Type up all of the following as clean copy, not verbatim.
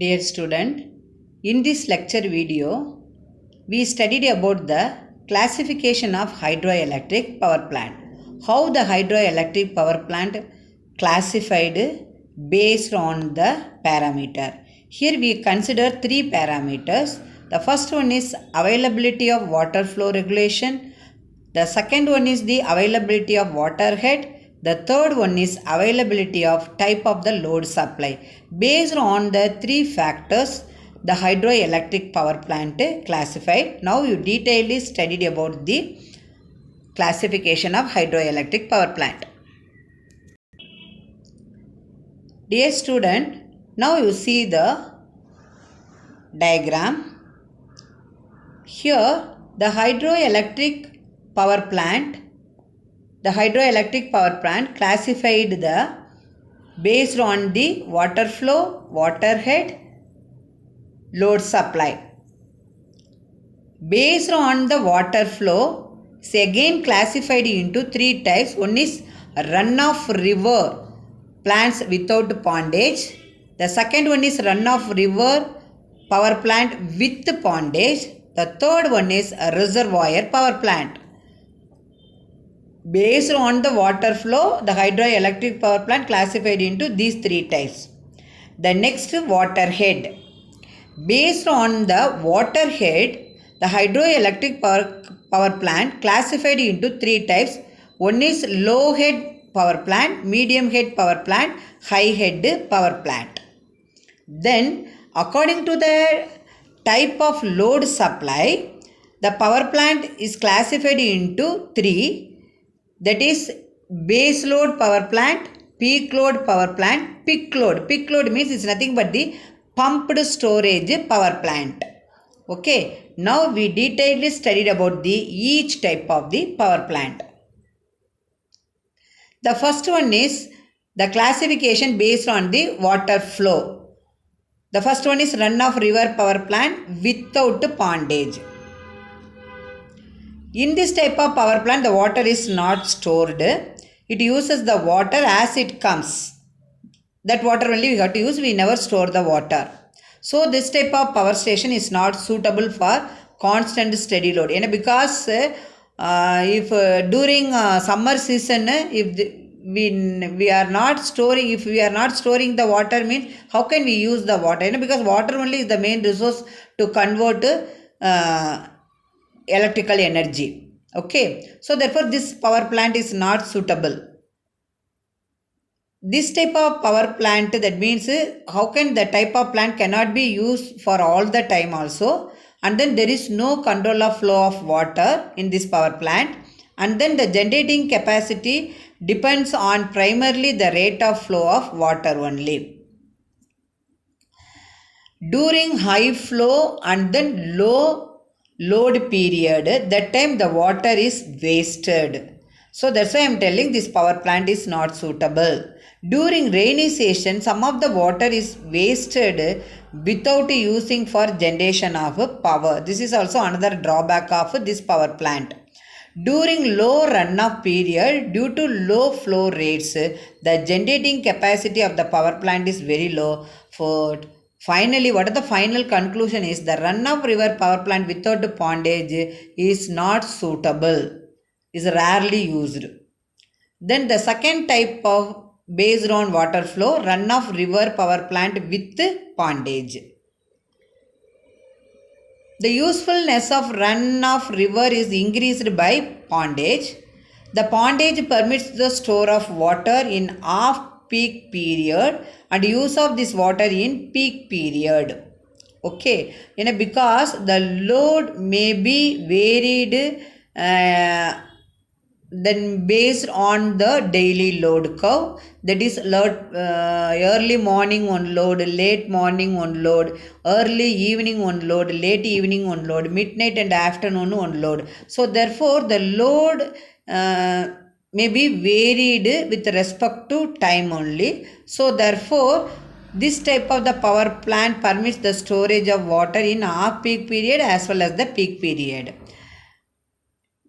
Dear student, in this lecture video, we studied about the classification of hydroelectric power plant. How the hydroelectric power plant classified based on the parameter. Here we consider three parameters. The first one is availability of water flow regulation. The second one is the availability of water head. The third one is availability of type of the load supply. Based on the three factors, the hydroelectric power plant classified. Now you detailedly studied about the classification of hydroelectric power plant. Dear student, now you see the diagram. Here the hydroelectric power plant classified the based on the water flow, water head, load supply. Based on the water flow, it's again classified into three types. One is runoff river plants without pondage. The second one is runoff river power plant with pondage. The third one is a reservoir power plant. Based on the water flow, the hydroelectric power plant classified into these three types. The next, water head. Based on the water head, the hydroelectric power plant classified into three types. One is low head power plant, medium head power plant, high head power plant. Then, according to the type of load supply, the power plant is classified into three. That is base load power plant, peak load power plant, peak load. Peak load means it's nothing but the pumped storage power plant. Okay. Now we detailedly studied about each type of the power plant. The first one is the classification based on the water flow. The first one is runoff river power plant without pondage. In this type of power plant, the water is not stored. It uses the water as it comes. That water only we have to use. We never store the water. So, this type of power station is not suitable for constant steady load. Because if during summer season, if we are not storing, if we are not storing the water, means how can we use the water? Because water only is the main resource to convert electrical energy. Okay. So, therefore, this power plant is not suitable. This type of power plant, that means how can the type of plant cannot be used for all the time also, and then there is no control of flow of water in this power plant, and then the generating capacity depends on primarily the rate of flow of water only. During high flow and then low load period, that time the water is wasted. So that's why I am telling this power plant is not suitable. During rainy season, some of the water is wasted without using for generation of power. This is also another drawback of this power plant. During low runoff period, due to low flow rates, the generating capacity of the power plant is very low. Finally, what is the final conclusion is the runoff river power plant without pondage is not suitable, is rarely used. Then the second type of based on water flow, runoff river power plant with pondage. The usefulness of runoff river is increased by pondage. The pondage permits the store of water in off-peak period and use of this water in peak period. Okay, because the load may be varied then based on the daily load curve, that is early morning one load, late morning one load, early evening one load, late evening one load, midnight and afternoon one load. So therefore the load may be varied with respect to time only. So therefore this type of the power plant permits the storage of water in off-peak period as well as the peak period.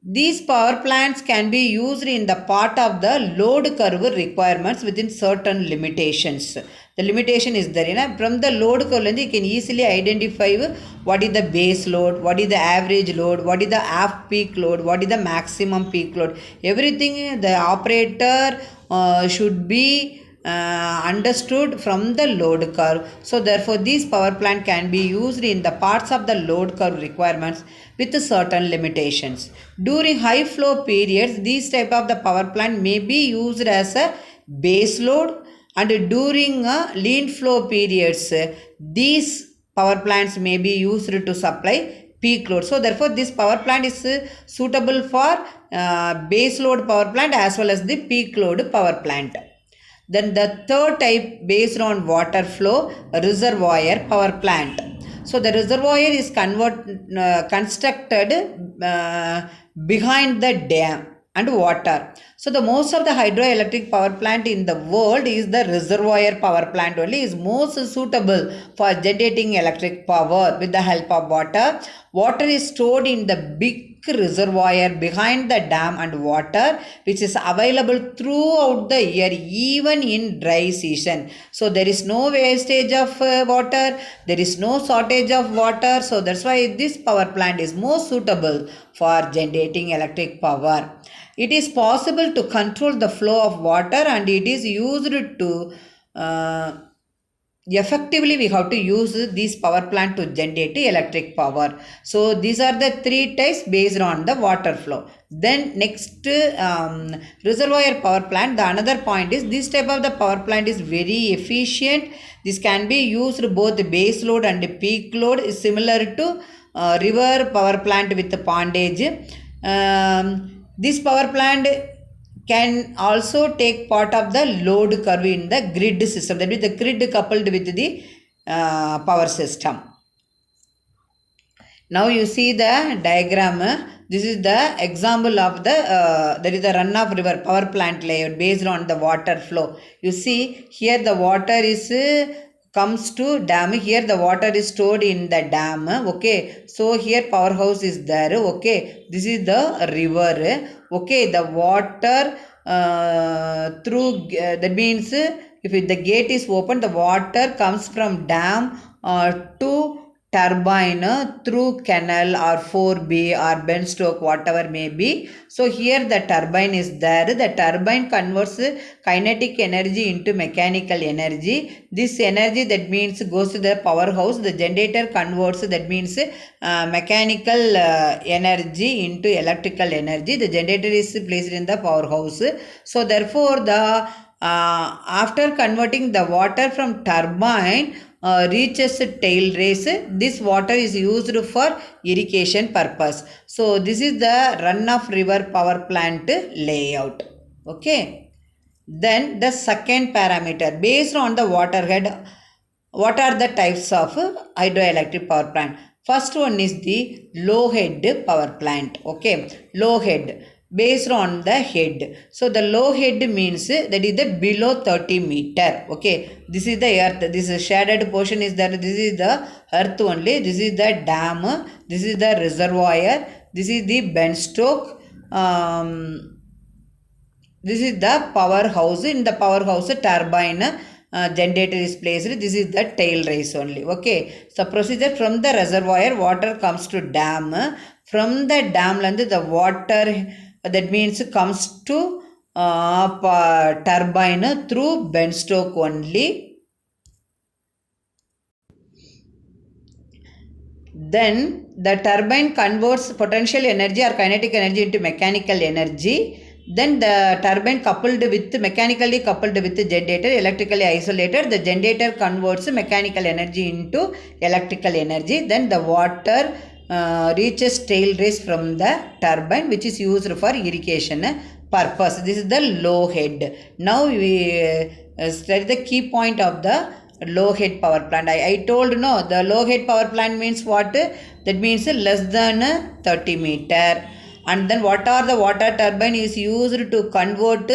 These power plants can be used in the part of the load curve requirements within certain limitations. the limitation is there. From the load curve, you can easily identify what is the base load, what is the average load, what is the half peak load, what is the maximum peak load. Everything the operator should be understood from the load curve. So therefore this power plant can be used in the parts of the load curve requirements with certain limitations. During high flow periods, these type of the power plant may be used as a base load, and during lean flow periods, these power plants may be used to supply peak load. So therefore this power plant is suitable for base load power plant as well as the peak load power plant. Then the third type, based on water flow, reservoir power plant. So the reservoir is constructed behind the dam and water. So the most of the hydroelectric power plant in the world is the reservoir power plant only, is most suitable for generating electric power with the help of water. Water is stored in the big reservoir behind the dam and water, which is available throughout the year, even in dry season. So there is no wastage of water, there is no shortage of water. So that's why this power plant is most suitable for generating electric power. It is possible to control the flow of water, and it is used to effectively we have to use this power plant to generate electric power. So these are the three types based on the water flow. Then next, reservoir power plant. The another point is this type of the power plant is very efficient. This can be used both base load and peak load, is similar to river power plant with the pondage. This power plant can also take part of the load curve in the grid system, that is the grid coupled with the power system. Now you see the diagram. This is the example of the there is a run-off river power plant layout based on the water flow. You see here the water is comes to dam. Here the water is stored in the dam. Okay, so here powerhouse is there. Okay, this is the river. Okay, the water through that means if the gate is open, the water comes from dam to turbine through canal or 4B or Benstoke, whatever may be. So here the turbine is there. The turbine converts kinetic energy into mechanical energy. This energy, that means, goes to the powerhouse. The generator converts, that means mechanical energy into electrical energy. The generator is placed in the powerhouse. So therefore the after converting the water from turbine reaches tail race, this water is used for irrigation purpose. So this is the run-off river power plant layout. Okay. Then the second parameter, based on the waterhead, what are the types of hydroelectric power plant? First one is the low head power plant. Okay, low head, based on the head. So the low head means that is the below 30 meter. Okay, this is the earth. This is shaded portion is that this is the earth only. This is the dam. This is the reservoir. This is the Benstoke. This is the powerhouse. In the powerhouse, turbine generator is placed. This is the tail race only. Okay, so procedure: from the reservoir, water comes to dam. From the dam, the water, that means, comes to turbine through Benstoke only. Then the turbine converts potential energy or kinetic energy into mechanical energy. Then the turbine mechanically coupled with the generator, electrically isolated. The generator converts mechanical energy into electrical energy. Then the water reaches tail race from the turbine, which is used for irrigation purpose. This is the low head. Now we study the key point of the low head power plant. I told no, the low head power plant means what? That means less than 30 meter. And then what are the water turbine is used to convert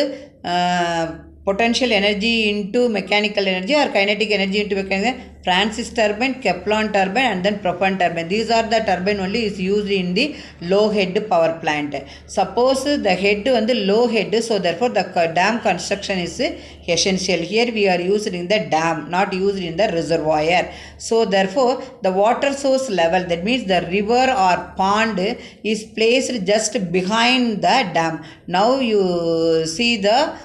potential energy into mechanical energy or kinetic energy into mechanical. Francis turbine, Kaplan turbine and then Propan turbine. These are the turbine only is used in the low head power plant. Suppose the head on the low head, so therefore the dam construction is essential. Here we are used in the dam, not used in the reservoir. So therefore the water source level, that means the river or pond is placed just behind the dam. Now you see the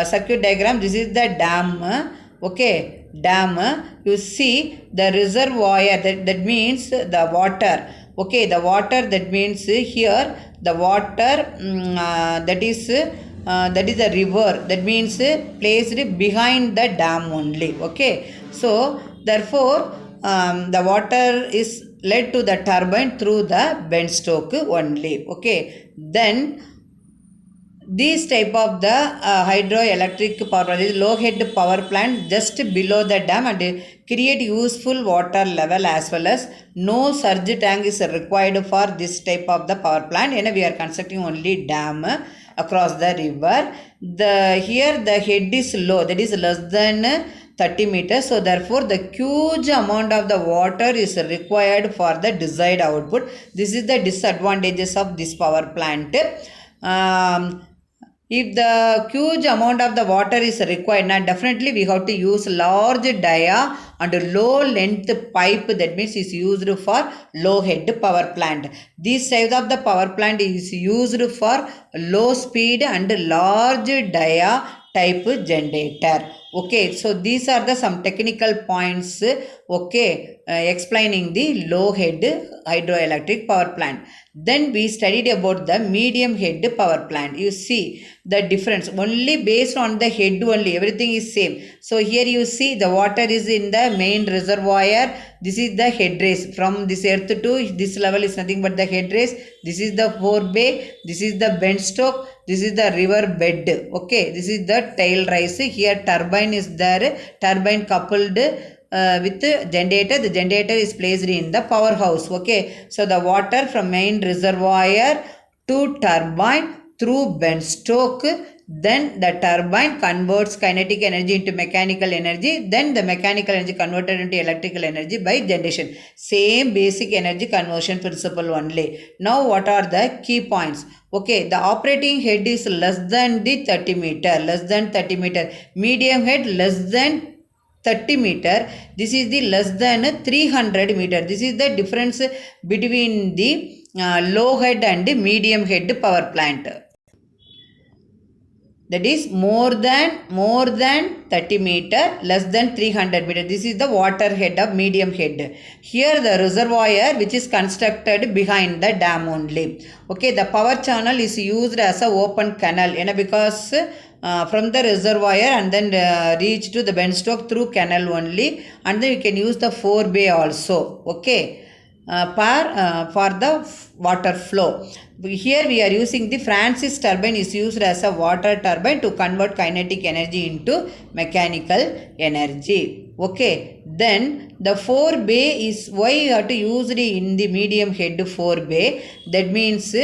circuit diagram. This is the dam. Okay, dam, you see the reservoir, that means the water. Okay, the water, that means here the water that is the river, that means placed behind the dam only. Okay, so therefore the water is led to the turbine through the bent stroke only. Okay, then these type of the hydroelectric power plant is low head power plant just below the dam and create useful water level, as well as no surge tank is required for this type of the power plant, and we are constructing only dam across the river. Here the head is low, that is less than 30 meters, so therefore the huge amount of the water is required for the desired output. This is the disadvantages of this power plant. If the huge amount of the water is required, now definitely we have to use large dia and low length pipe, that means is used for low head power plant. This type of the power plant is used for low speed and large dia type generator. Okay, so these are the some technical points, okay, explaining the low head hydroelectric power plant. Then we studied about the medium head power plant. You see the difference only based on the head only, everything is same. So here you see the water is in the main reservoir. This is the head race. From this earth to this level is nothing but the head race. This is the forebay. This is the bent stroke. This is the river bed. Okay, this is the tail rise. Here turbine is there. Turbine coupled with the generator. The generator is placed in the powerhouse. Okay, so the water from main reservoir to turbine through bent stroke. Then the turbine converts kinetic energy into mechanical energy. Then the mechanical energy converted into electrical energy by generation. Same basic energy conversion principle only. Now what are the key points? Okay, the operating head is less than the 30 meter. Less than 30 meter. Medium head less than 30 meter. This is the less than 300 meter. This is the difference between the low head and the medium head power plant. That is more than 30 meter, less than 300 meter. This is the water head of medium head. Here the reservoir which is constructed behind the dam only. Okay, the power channel is used as a open canal, because from the reservoir and then reach to the bent stroke through canal only, and then you can use the forebay also. Okay, for the water flow. Here we are using the Francis turbine is used as a water turbine to convert kinetic energy into mechanical energy. Okay, then the forebay is why you have to use it in the medium head forebay. That means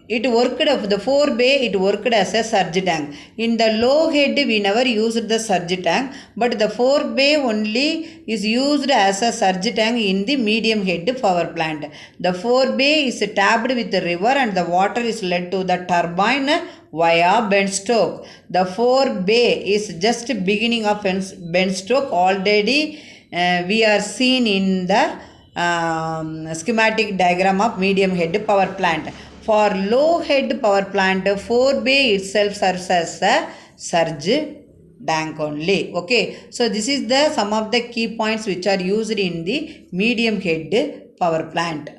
it worked of the forebay, it worked as a surge tank. In the low head we never used the surge tank, but the forebay only is used as a surge tank in the medium head power plant. The forebay is tapped with the river and the water is led to the turbine via bent stroke. The forebay is just beginning of bent stroke. Already we are seen in the schematic diagram of medium head power plant. For low head power plant, forebay itself serves as a surge tank only. Okay, so this is the some of the key points which are used in the medium head power plant.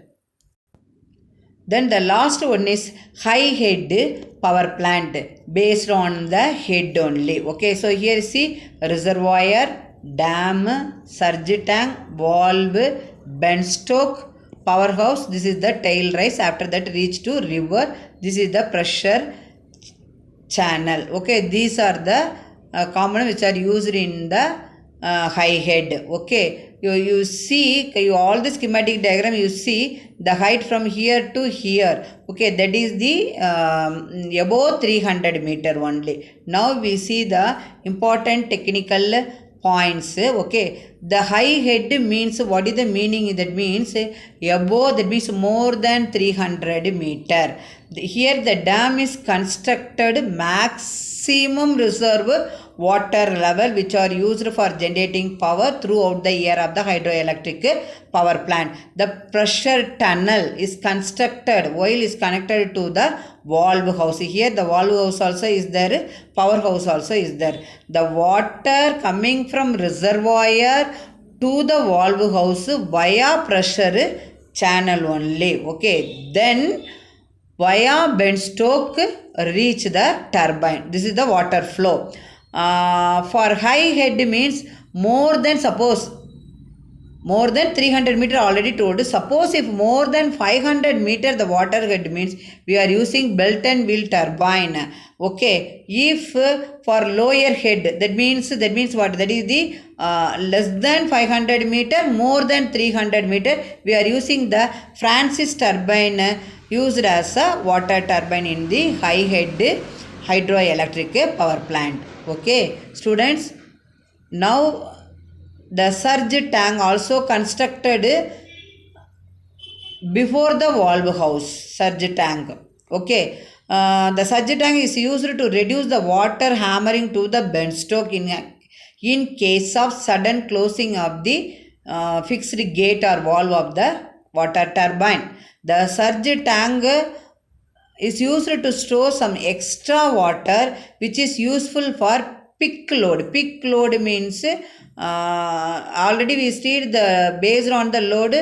Then the last one is high head power plant based on the head only. Okay, so here see reservoir, dam, surge tank, valve, bent stroke, powerhouse. This is the tail rise. After that reach to river. This is the pressure channel. Okay, these are the components which are used in the high head. Okay, you see all the schematic diagram, you see the height from here to here. Okay, that is the above 300 meter only. Now we see the important technical points. Okay, the high head means, what is the meaning? That means above, that means more than 300 meter. Here the dam is constructed maximum reserve water level which are used for generating power throughout the year of the hydroelectric power plant. The pressure tunnel is constructed while is connected to the valve house. Here the valve house also is there, power house also is there. The water coming from reservoir to the valve house via pressure channel only. Okay, then via Benstoke reach the turbine. This is the water flow. For high head means more than, suppose more than 300 meter already told. Suppose if more than 500 meter the water head means we are using belt and wheel turbine. Okay, if for lower head, that means what? That is the less than 500 meter, more than 300 meter, we are using the Francis turbine used as a water turbine in the high head hydroelectric power plant. Okay, students, now the surge tank also constructed before the valve house. Surge tank. Okay, the surge tank is used to reduce the water hammering to the Benstoke in case of sudden closing of the fixed gate or valve of the water turbine. The surge tank is used to store some extra water which is useful for peak load. Peak load means already we stated the based on the load,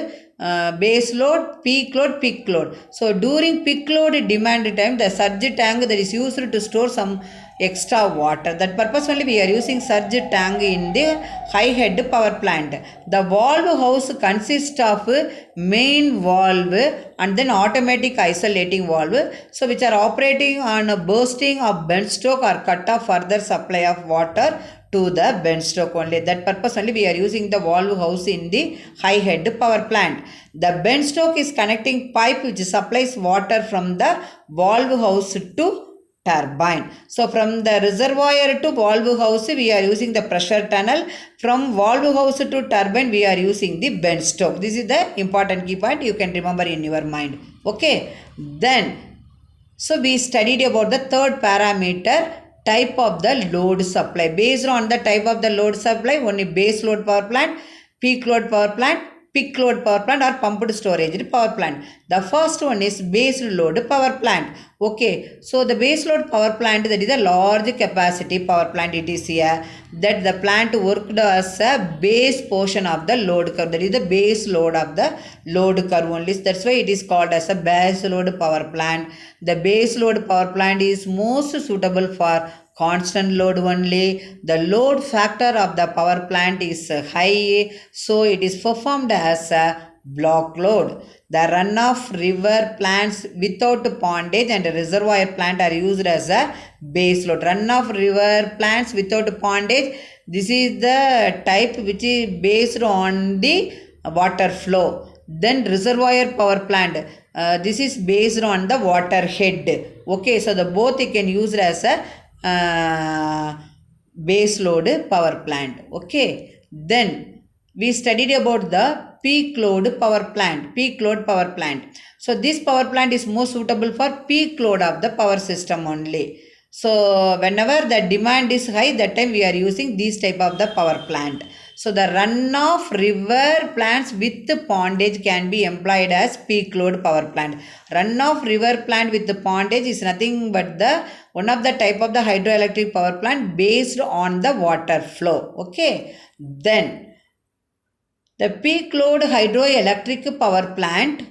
base load, peak load. So during peak load demand time, the surge tank that is used to store some extra water. That purpose only we are using surge tank in the high head power plant. The valve house consists of main valve and then automatic isolating valve, so which are operating on a bursting of Benstoke or cut off further supply of water to the Benstoke only. That purpose only we are using the valve house in the high head power plant. The Benstoke is connecting pipe which supplies water from the valve house to turbine. So from the reservoir to valve house we are using the pressure tunnel. From valve house to turbine we are using the Benstoke. This is the important key point you can remember in your mind. Okay. Then, so we studied about the third parameter, type of the load supply. Based on the type of the load supply, only base load power plant, peak load power plant, peak load power plant or pumped storage power plant. The first one is base load power plant. Okay, so the base load power plant, that is a large capacity power plant. It is here that the plant worked as a base portion of the load curve. That is the base load of the load curve only. That's why it is called as a base load power plant. The base load power plant is most suitable for constant load only. The load factor of the power plant is high, so it is performed as a block load. The runoff river plants without pondage and reservoir plant are used as a base load. Runoff river plants without pondage, this is the type which is based on the water flow. Then reservoir power plant, this is based on the water head. Okay, so the both you can use as a base load power plant. Okay, then we studied about the peak load power plant. Peak load power plant. So this power plant is most suitable for peak load of the power system only. So whenever the demand is high, that time we are using this type of the power plant. So the runoff river plants with pondage can be employed as peak load power plant. Runoff river plant with the pondage is nothing but the one of the type of the hydroelectric power plant based on the water flow. Okay. Then the peak load hydroelectric power plant,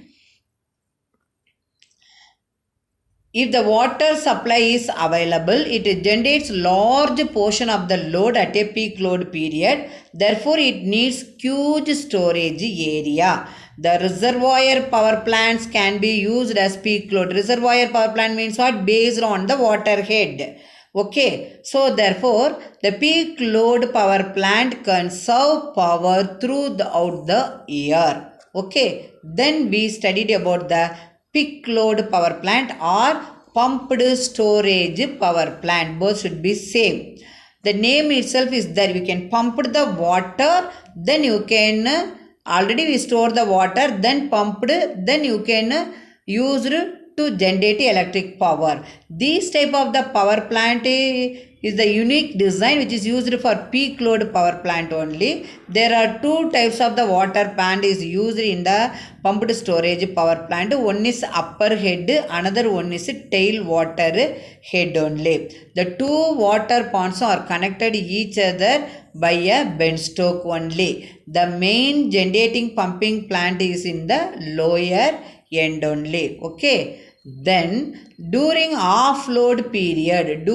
if the water supply is available, it generates large portion of the load at a peak load period. Therefore, it needs huge storage area. The reservoir power plants can be used as peak load. Reservoir power plant means what? Based on the water head. Okay, so therefore the peak load power plant conserve power throughout the year. Okay, then we studied about the peak load power plant or pumped storage power plant. Both should be same. The name itself is there. You can pump the water, then you can already we store the water, then pumped, then you can use to generate electric power. This type of the power plant is the unique design which is used for peak load power plant only. There are two types of the water plant is used in the pumped storage power plant. One is upper head, another one is tail water head only. The two water ponds are connected each other by a bend stroke only. The main generating pumping plant is in the lower end only. Okay. Then during offload period,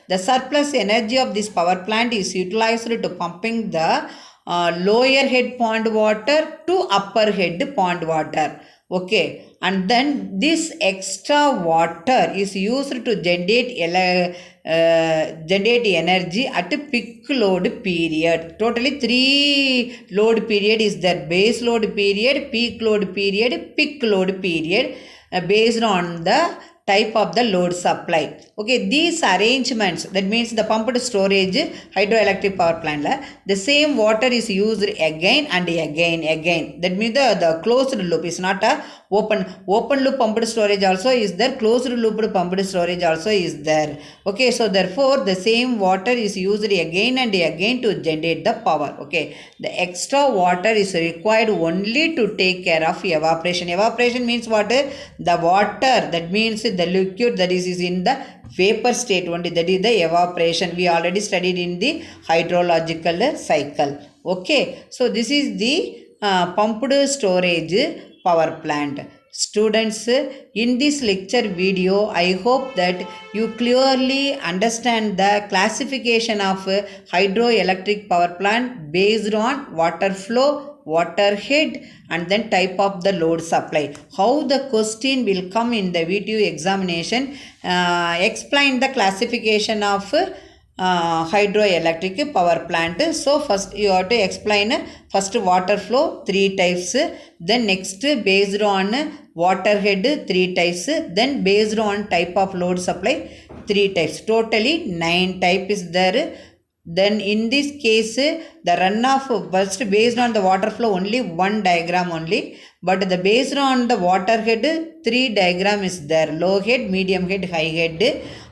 the surplus energy of this power plant is utilized to pumping the lower head pond water to upper head pond water. Okay, and then this extra water is used to generate energy at a peak load period. Totally 3 load period is there: base load period, peak load period, peak load period, based on the type of the load supply. Okay, these arrangements, that means the pumped storage hydroelectric power plant, the same water is used again and again. That means the closed loop is not a open loop pumped storage also is there, closed loop pumped storage also is there. Okay, so therefore the same water is used again and again to generate the power. Okay, the extra water is required only to take care of evaporation. Evaporation means what? The water, that means the liquid that is in the vapor state only, that is the evaporation. We already studied in the hydrological cycle. Okay, so this is the pumped storage power plant. Students, in this lecture video, I hope that you clearly understand the classification of hydroelectric power plant based on water flow, water head, and then type of the load supply. How the question will come in the video examination, explain the classification of hydroelectric power plant. So first you have to explain first water flow 3 types, then next based on water head 3 types, then based on type of load supply 3 types. Totally 9 type is there. Then in this case the runoff, first based on the water flow only 1 diagram only, but the based on the water head 3 diagram is there: low head, medium head, high head.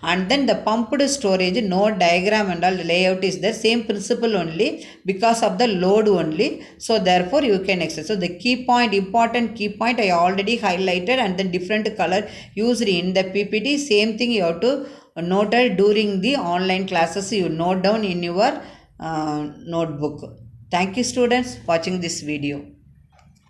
And then the pumped storage, no diagram and all layout is there, same principle only, because of the load only. So therefore you can access. So the key point, important key point I already highlighted, and then different color used in the PPT. Same thing you have to note during the online classes, you note down in your notebook. Thank you students watching this video.